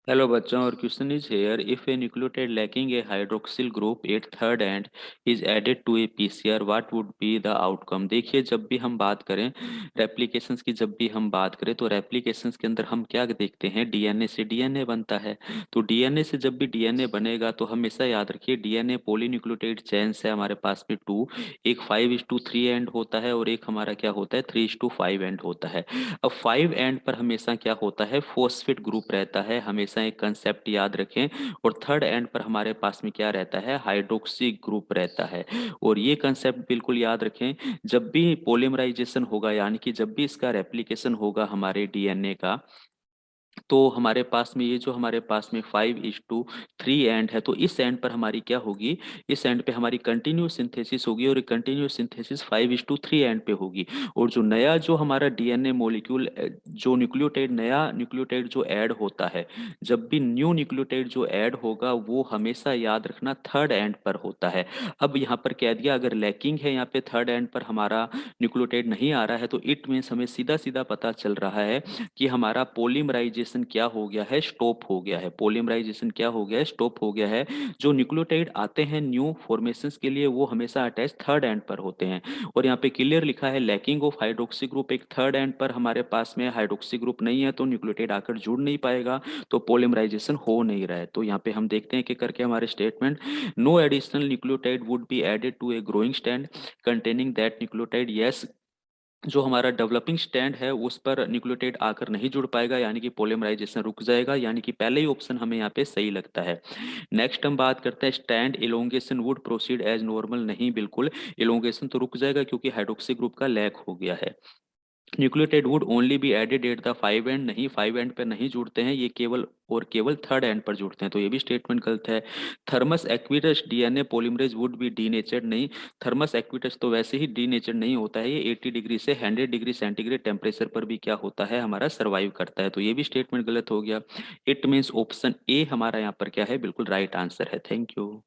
Hello बच्चों, और question is here, if a nucleotide lacking a hydroxyl group at third end is added to a PCR, what would be the outcome. देखिए, जब भी हम बात करें रेप्लिकेशंस की, जब भी हम बात करें तो रेप्लिकेशंस के अंदर हम क्या देखते हैं, डीएनए से डीएनए बनता है। तो डीएनए से जब भी डीएनए बनेगा तो हमेशा याद रखिए, डीएनए पॉलीन्यूक्लियोटाइड चेन्स है हमारे पास में टू। एक 5:3 एंड होता है और एक हमारा क्या होता है, 3:5 एंड होता है। अब 5 एंड पर हमेशा क्या होता है, फोस्फेट ग्रुप रहता है, हमेशा एक कंसेप्ट याद रखें। और थर्ड एंड पर हमारे पास में क्या रहता है, हाइड्रोक्सी ग्रुप रहता है। और ये कंसेप्ट बिल्कुल याद रखें, जब भी पोलीमराइजेशन होगा, यानी कि जब भी इसका रेप्लिकेशन होगा हमारे डीएनए का, तो हमारे पास में ये जो हमारे पास में 5:3 एंड है, तो इस एंड पर हमारी क्या होगी, इस एंड पे हमारी कंटिन्यूस सिंथेसिस होगी, और कंटिन्यूस सिंथेसिस 5:3 एंड पे होगी। और जो नया जो हमारा डीएनए मॉलिक्यूल, जो न्यूक्लियोटाइड, नया न्यूक्लियोटाइड जो ऐड होता है, जब भी न्यू न्यूक्लियोटाइड जो ऐड होगा वो हमेशा याद रखना थर्ड एंड पर होता है। अब यहाँ पर कह दिया, अगर लैकिंग है यहाँ पे, थर्ड एंड पर हमारा न्यूक्लियोटाइड नहीं आ रहा है, तो इट मीन्स हमें सीधा सीधा पता चल रहा है कि हमारा पोलीमराइजेशन क्या हो गया है, स्टॉप हो गया है। पोलीमराइजेशन क्या हो गया है, स्टॉप हो गया है। जो न्यूक्लियोटाइड आते हैं न्यू फॉर्मेशंस के लिए, वो हमेशा अटैच थर्ड एंड पर होते हैं। और यहाँ पे क्लियर लिखा है, लैकिंग ऑफ हाइड्रोक्सी ग्रुप, एक थर्ड एंड पर हमारे पास में हाइड्रोक्सी ग्रुप नहीं है, तो न्यूक्लियोटाइड आकर जुड़ नहीं पाएगा, तो पोलीमराइजेशन हो नहीं रहा है। तो यहाँ पे हम देखते हैं कि करके हमारे statement, no additional nucleotide would be added to a growing strand containing that nucleotide. Yes, जो हमारा डेवलपिंग स्टैंड है उस पर न्यूक्लियोटाइड आकर नहीं जुड़ पाएगा, यानी कि पॉलीमराइजेशन रुक जाएगा, यानी कि पहले ही ऑप्शन हमें यहाँ पे सही लगता है। नेक्स्ट हम बात करते हैं, strand elongation would proceed as normal. नहीं, बिल्कुल इलोंगेशन तो रुक जाएगा, क्योंकि हाइड्रोक्सी ग्रुप का लैक हो गया है। Nucleotide would only be added at the 5 end, नहीं 5 एंड पर नहीं जुड़ते हैं ये, केवल और केवल थर्ड एंड पर जुड़ते हैं, तो ये भी स्टेटमेंट गलत है। Thermus aquaticus DNA polymerase would be denatured. नहीं, थर्मस एक्विटस तो वैसे ही डीनेचर्ड नहीं होता है, ये 80 डिग्री से 100 डिग्री सेंटीग्रेड टेम्परेचर पर भी क्या होता है, हमारा सर्वाइव करता है, तो ये भी स्टेटमेंट गलत हो गया। इट मीन्स ऑप्शन ए हमारा यहाँ पर क्या है, बिल्कुल राइट आंसर है। Thank you.